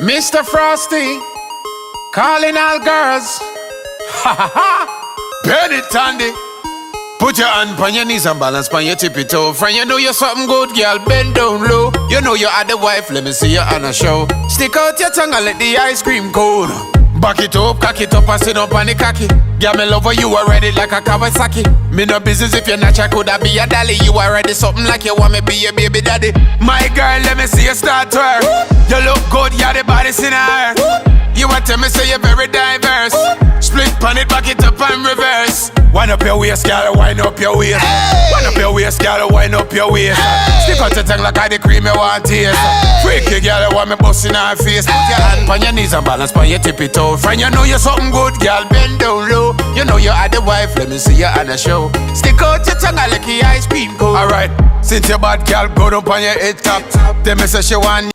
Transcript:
Mr. Frosty, calling all girls. Ha ha ha. Burn it, Tandy. Put your hand on your knees and balance on your tippy toe. Friend, you know you're something good, girl, bend down low. You know you are the wife, let me see you on a show. Stick out your tongue and let the ice cream cool. Back it up, cock it up and sit up on the cocky. Girl, me love you already like a Kawasaki. Me no business if you're not, I coulda be a dolly. You already something like you want me be your baby daddy. My girl, let me see you start to her. You look good, you're the baddest in her. You want to me say you're very diverse. Split pan it, back it up and reverse. Wind up your waist, girl, wind up your waist. Wind up your waist, girl, wind up your waist. Stick out your tongue like I the cream you want taste. Freaky girl, you want me busting her face. Put your hand on your knees and balance on your tippy toe. Friend, you know you're something good, girl, bend down low. You know you are the wife, let me see you on a show. Stick out your tongue like the ice cream cone. Alright, since your bad girl, go down on your head top. Then me say she want